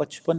55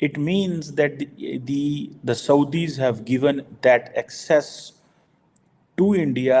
It means that the Saudis have given that access to India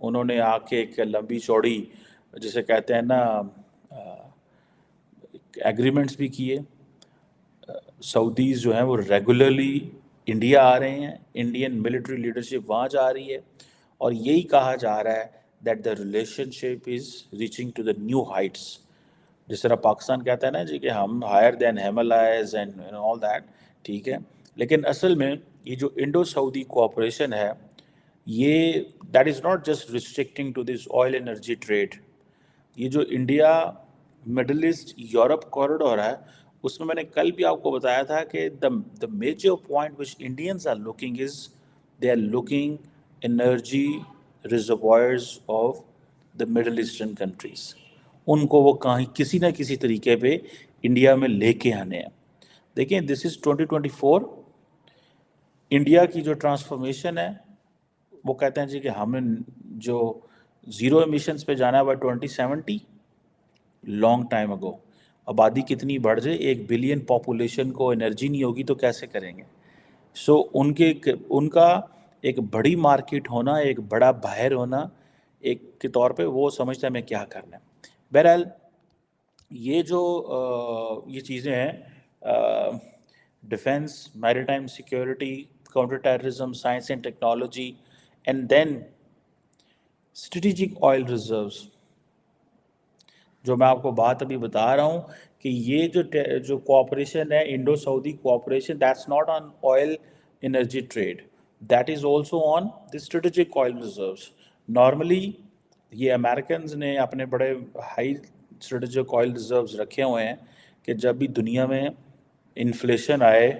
انہوں نے آ کے ایک لمبی چوڑی جسے کہتے ہیں نا ایگریمنٹس بھی کیے. سعودیز جو ہیں وہ ریگولرلی انڈیا آ رہے ہیں، انڈین ملٹری لیڈرشپ وہاں جا رہی ہے، اور یہی کہا جا رہا ہے that the relation is reaching to the new heights. جس طرح پاکستان کہتا ہے نا جی کہ ہم higher than Himalayas and all that, ٹھیک ہے، لیکن اصل میں یہ جو انڈو سعودی کوآپریشن ہے یہ that is not just restricting to this oil energy trade. یہ جو India Middle East Europe corridor ہے اس میں نے کل بھی آپ کو بتایا تھا کہ the major point which Indians are looking is they are looking energy reservoirs of the middle eastern countries. ان کو وہ کہیں کسی نہ کسی طریقے پہ انڈیا میں لے کے آنے ہیں. دیکھیں دس از 2024. انڈیا کی جو ٹرانسفارمیشن ہے وہ کہتے ہیں جی کہ ہم نے جو زیرو ایمیشنز پہ جانا ہے بائی 2070، لانگ ٹائم اگو. آبادی کتنی بڑھ جائے، 1 بلین پاپولیشن کو انرجی نہیں ہوگی تو کیسے کریں گے؟ سو ان کا ایک بڑی مارکیٹ ہونا، ایک بڑا باہر ہونا ایک کے طور پہ وہ سمجھتا ہے میں کیا کرنا ہے. بہرحال یہ جو یہ چیزیں ہیں defence, maritime security, counter terrorism, science and technology, and then strategic oil reserves. جو میں آپ کو بات ابھی بتا رہا ہوں کہ یہ جو کوآپریشن ہے Indo Saudi cooperation, that's not on oil energy trade, that is also on the strategic oil reserves. Normally یہ امریکنز نے اپنے بڑے ہائی اسٹریٹجک آئل ریزروز رکھے ہوئے ہیں کہ جب بھی دنیا میں انفلیشن آئے،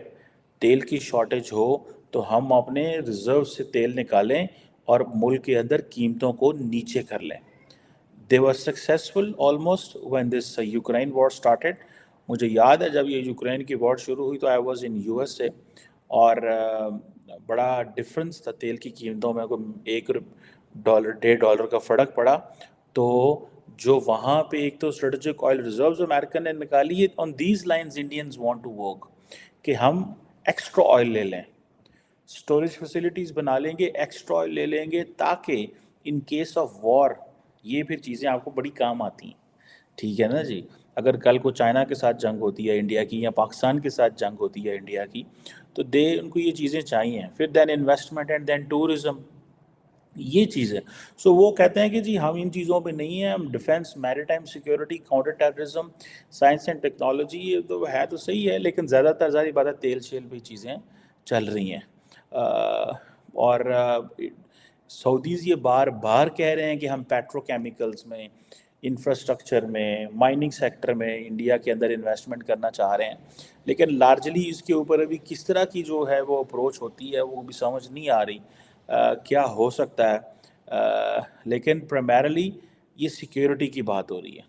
تیل کی شارٹیج ہو، تو ہم اپنے ریزرو سے تیل نکالیں اور ملک کے اندر قیمتوں کو نیچے کر لیں. They were successful almost when this Ukraine war started. مجھے یاد ہے جب یہ یوکرین کی وار شروع ہوئی تو I was in USA، اور بڑا ڈفرنس تھا تیل کی قیمتوں میں، کوئی $1.5 کا فرق پڑا. تو جو وہاں پہ ایک تو اسٹریٹجک آئل ریزروز امریکن نے نکالی ہے، on these lines Indians want to work کہ ہم ایکسٹرا آئل لے لیں، اسٹوریج فیسلٹیز بنا لیں گے، ایکسٹرا آئل لے لیں گے تاکہ ان کیس آف وار یہ پھر چیزیں آپ کو بڑی کام آتی ہیں. ٹھیک ہے نا جی، اگر کل کو چائنا کے ساتھ جنگ ہوتی ہے انڈیا کی، یا پاکستان کے ساتھ جنگ ہوتی ہے انڈیا کی، تو ان کو یہ چیزیں چاہیے. پھر دین انویسٹمنٹ اینڈ دین ٹورزم، یہ چیز ہے. سو وہ کہتے ہیں کہ جی ہم ان چیزوں پہ نہیں ہیں، ہم defence, maritime security, counter terrorism, science and technology, یہ تو ہے تو صحیح ہے، لیکن زیادہ تر ظاہر بات ہے تیل شیل پہ چیزیں چل رہی ہیں. اور سعودیز یہ بار بار کہہ رہے ہیں کہ ہم پیٹرو کیمیکلز میں، انفراسٹرکچر میں، مائننگ سیکٹر میں انڈیا کے اندر انویسٹمنٹ کرنا چاہ رہے ہیں، لیکن لارجلی اس کے اوپر ابھی کس طرح کی جو ہے وہ اپروچ ہوتی ہے وہ بھی سمجھ نہیں آ رہی کیا ہو سکتا ہے. لیکن پرائمرلی یہ سیکیورٹی کی بات ہو رہی ہے،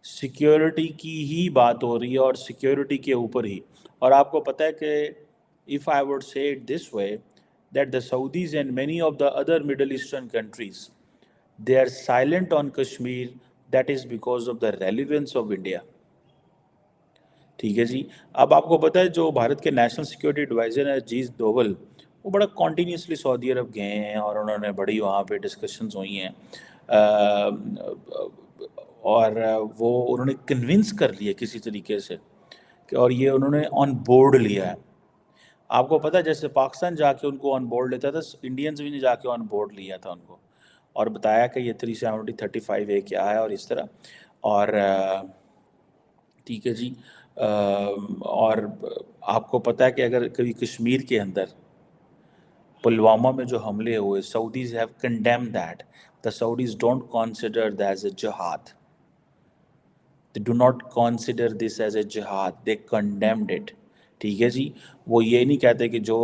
سیکیورٹی کی ہی بات ہو رہی ہے، اور سیکیورٹی کے اوپر ہی. اور آپ کو پتہ ہے کہ if I would say it this way, that the Saudis and many of the other Middle Eastern countries, they are silent on Kashmir, that is because of the relevance of India. ٹھیک ہے جی. اب آپ کو پتہ ہے جو بھارت کے national security advisor ہیں اجیت دوول، وہ بڑا کنٹینیوسلی سعودی عرب گئے ہیں اور انہوں نے بڑی وہاں پہ ڈسکشنز ہوئی ہیں، اور وہ انہوں نے کنونس کر لیا کسی طریقے سے کہ، اور یہ انہوں نے آن بورڈ لیا ہے. آپ کو پتہ ہے جیسے پاکستان جا کے ان کو آن بورڈ لیتا تھا، انڈینز بھی نے جا کے آن بورڈ لیا تھا ان کو، اور بتایا کہ یہ 370-35A کیا ہے اور اس طرح. اور ٹھیک ہے جی، اور آپ کو پتہ ہے کہ اگر کبھی کشمیر کے اندر پلوامہ میں جو حملے ہوئے، Saudis have condemn that. The Saudis don't consider that as a جہاد. They do not consider this as a jihad. They condemned it. ٹھیک ہے جی. وہ یہ نہیں کہتے کہ جو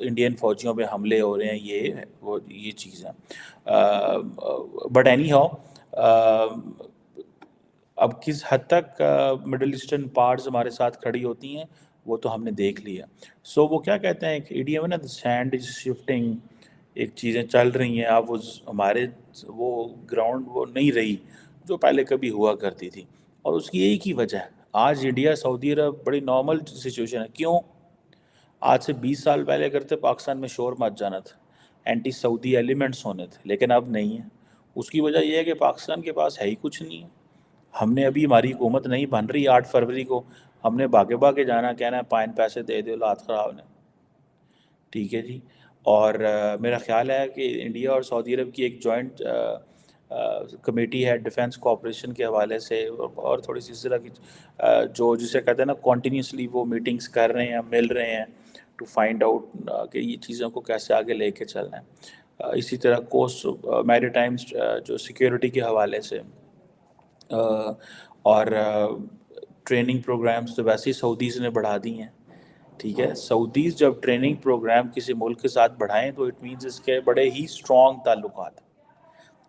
انڈین فوجیوں پہ حملے ہو رہے ہیں یہ چیز ہے. بٹ اینی ہاؤ، اب کس حد تک مڈل ایسٹرن پارٹس ہمارے ساتھ کھڑی ہوتی ہیں وہ تو ہم نے دیکھ لیا. سو وہ کیا کہتے ہیں کہ ایڈیم ہے نا، the sand is shifting، ایک چیزیں چل رہی ہیں. اب وہ ہمارے وہ گراؤنڈ وہ نہیں رہی جو پہلے کبھی ہوا کرتی تھی، اور اس کی ایک ہی وجہ ہے، آج انڈیا سعودی عرب بڑی نارمل سچویشن ہے. کیوں؟ آج سے 20 سال پہلے کرتے پاکستان میں شور مچ جانا تھا، اینٹی سعودی ایلیمنٹس ہونے تھے، لیکن اب نہیں ہے. اس کی وجہ یہ ہے کہ پاکستان کے پاس ہے ہی کچھ نہیں ہے. ہم نے ابھی ہماری حکومت نہیں بن رہی 8 فروری کو، ہم نے بھاگے جانا، کہنا ہے 5 پیسے دے دو، لات خراب نے. ٹھیک ہے جی. اور میرا خیال ہے کہ انڈیا اور سعودی عرب کی ایک جوائنٹ کمیٹی ہے ڈیفنس کوآپریشن کے حوالے سے، اور تھوڑی سی اس طرح کی جو جسے کہتے ہیں نا کنٹینیوسلی وہ میٹنگز کر رہے ہیں، مل رہے ہیں ٹو فائنڈ آؤٹ کہ یہ چیزوں کو کیسے آگے لے کے چلنا ہے. اسی طرح کوسٹ میری ٹائمز جو سیکیورٹی کے حوالے سے اور ٹریننگ پروگرامز تو ویسے ہی سعودیز نے بڑھا دی ہیں. ٹھیک ہے. سعودیز جب ٹریننگ پروگرام کسی ملک کے ساتھ بڑھائیں تو اٹ مینز اس کے بڑے ہی اسٹرانگ تعلقات،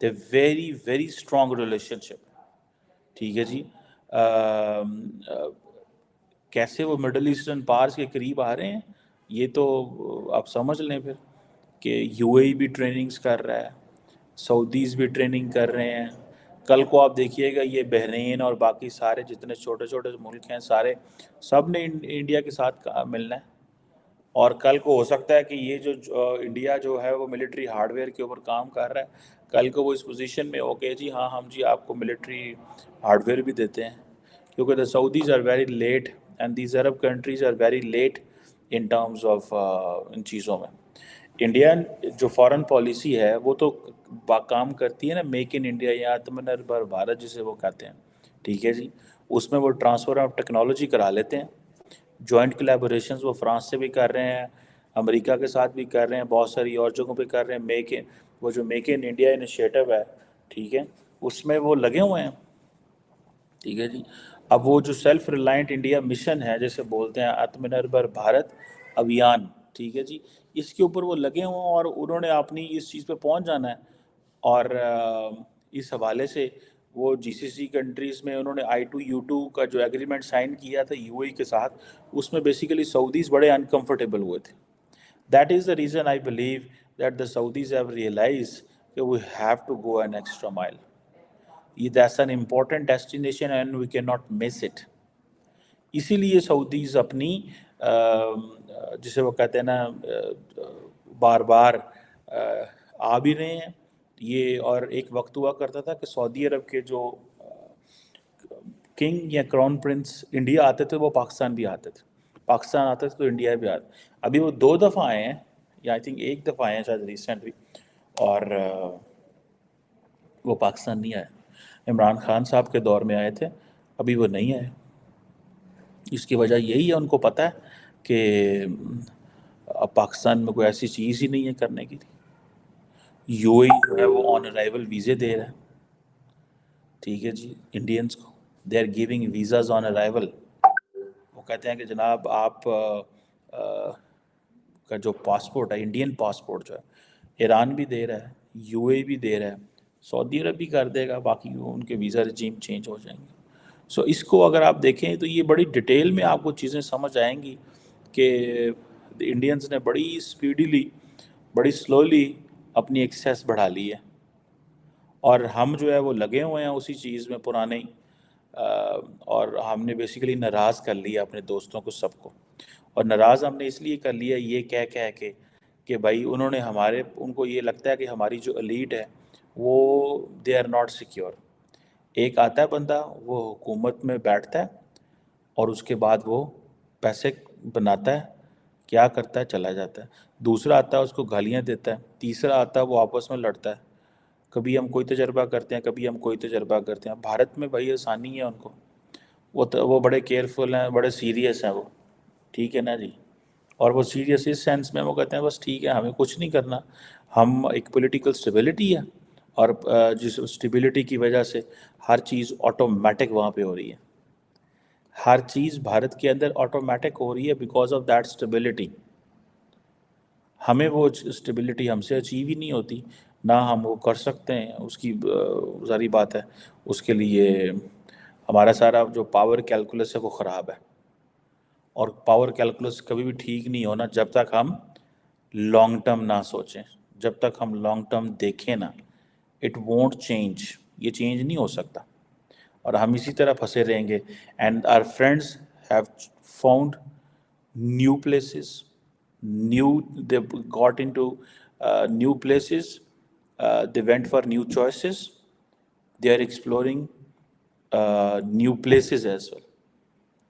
they very very strong relation. ٹھیک ہے جی. کیسے وہ مڈل ایسٹرن پارس کے قریب آ رہے ہیں یہ تو آپ سمجھ لیں پھر، کہ یو اے ای بھی ٹریننگز کر رہا ہے، سعودیز بھی ٹریننگ کر رہے ہیں. کل کو آپ دیکھیے گا یہ بحرین اور باقی سارے جتنے چھوٹے چھوٹے ملک ہیں سارے، سب نے انڈیا کے ساتھ ملنا ہے. اور کل کو ہو سکتا ہے کہ یہ جو انڈیا جو ہے وہ ملٹری ہارڈ ویئر کے اوپر کام کر رہا ہے، کل کو وہ اس پوزیشن میں ہو کہ جی ہاں ہم جی آپ کو ملٹری ہارڈ ویئر بھی دیتے ہیں. کیونکہ the Saudis are very late and these Arab countries are very late in terms of ان چیزوں میں. انڈین جو فارن پالیسی ہے وہ تو کام کرتی ہے نا میک ان انڈیا یا آتم نربھر بھارت جسے وہ کہتے ہیں. ٹھیک ہے جی. اس میں وہ ٹرانسفر آف ٹیکنالوجی کرا لیتے ہیں. جوائنٹ کلیبوریشنز وہ فرانس سے بھی کر رہے ہیں، امریکہ کے ساتھ بھی کر رہے ہیں، بہت ساری اور جگہوں پہ کر رہے ہیں. وہ جو میک ان انڈیا انیشیٹو ہے، ٹھیک ہے، اس میں وہ لگے ہوئے ہیں. ٹھیک ہے جی. اب وہ جو سیلف ریلائنٹ انڈیا مشن ہے جیسے بولتے ہیں آتم نربھر بھارت ابھیان، ٹھیک ہے جی، اس کے اوپر وہ لگے ہوئے ہیں اور انہوں نے اپنی اس چیز پہ پہنچ جانا ہے. اور اس حوالے سے وہ جی سی سی کنٹریز میں انہوں نے I2U2 کا جو ایگریمنٹ سائن کیا تھا یو اے کے ساتھ، اس میں بیسیکلی سعودیز بڑے انکمفرٹیبل ہوئے تھے. That is the reason I believe that the Saudis have realise کہ we have to go an extra mile. That's an important destination and we can not miss it. اسی لیے Saudis اپنی جسے وہ کہتے ہیں نا بار بار آ بھی رہے ہیں یہ. اور ایک وقت ہوا کرتا تھا کہ سعودی عرب کے جو کنگ یا کراؤن پرنس انڈیا آتے تھے وہ پاکستان بھی آتے تھے، پاکستان آتے تھے تو انڈیا بھی آتے. ابھی وہ 2 دفعہ آئے ہیں یا آئی تھنک 1 دفعہ آئے ہیں شاید ریسنٹلی، اور وہ پاکستان نہیں آئے. عمران خان صاحب کے دور میں آئے تھے، ابھی وہ نہیں آئے. اس کی وجہ یہی ہے ان کو پتہ ہے کہ اب پاکستان میں کوئی ایسی چیز ہی نہیں ہے کرنے کی. یو اے جو ہے وہ آن ارائیول ویزے دے رہا ہے. ٹھیک ہے جی. انڈینس کو they are giving visas on arrival. وہ کہتے ہیں کہ جناب آپ کا جو پاسپورٹ ہے انڈین پاسپورٹ جو ہے ایران بھی دے رہا ہے، یو اے بھی دے رہا ہے، سعودی عرب بھی کر دے گا، باقی ان کے ویزا رجیم چینج ہو جائیں گے. سو اس کو اگر آپ دیکھیں تو یہ بڑی ڈیٹیل میں آپ کو چیزیں سمجھ آئیں گی کہ انڈینز نے بڑی اسپیڈیلی بڑی سلولی اپنی ایکسیس بڑھا لی ہے. اور ہم جو ہے وہ لگے ہوئے ہیں اسی چیز میں پرانے، اور ہم نے بیسیکلی ناراض کر لیا اپنے دوستوں کو سب کو. اور ناراض ہم نے اس لیے کر لیا یہ کہہ کے کہ بھائی انہوں نے ان کو یہ لگتا ہے کہ ہماری جو ایلیٹ ہے وہ دے آر ناٹ سیکیور. ایک آتا ہے بندہ وہ حکومت میں بیٹھتا ہے اور اس کے بعد وہ پیسے بناتا ہے، کیا کرتا ہے چلا جاتا ہے. دوسرا آتا ہے اس کو گالیاں دیتا ہے. تیسرا آتا ہے وہ آپس میں لڑتا ہے. کبھی ہم کوئی تجربہ کرتے ہیں، کبھی ہم کوئی تجربہ کرتے ہیں. بھارت میں بھائی آسانی ہے ان کو، وہ بڑے کیئرفل ہیں، بڑے سیریس ہیں وہ. ٹھیک ہے نا جی. اور وہ سیریس اس سینس میں وہ کہتے ہیں بس ٹھیک ہے ہمیں کچھ نہیں کرنا، ہم ایک پولیٹیکل اسٹیبلٹی ہے اور جس اسٹیبلٹی کی وجہ سے ہر چیز آٹومیٹک وہاں پہ ہو رہی ہے. ہر چیز بھارت کے اندر آٹومیٹک ہو رہی ہے بیکاز آف دیٹ اسٹیبلٹی. ہمیں وہ اسٹیبلٹی ہم سے اچیو ہی نہیں ہوتی، نہ ہم وہ کر سکتے ہیں. اس کی ظاہری بات ہے اس کے لیے ہمارا سارا جو پاور کیلکولس ہے وہ خراب ہے. اور پاور کیلکولس کبھی بھی ٹھیک نہیں ہونا جب تک ہم لانگ ٹرم نہ سوچیں، جب تک ہم لانگ ٹرم دیکھیں نا. اٹ وونٹ چینج، یہ چینج نہیں ہو سکتا. اور ہم اسی طرح پھنسے رہیں گے. And our friends have found new places, new they got into new places, they went for new choices, they are exploring new places as well,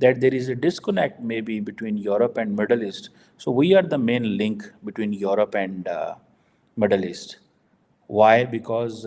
that there is a disconnect maybe between Europe and Middle East. So we are the main link between Europe and Middle East. Why? Because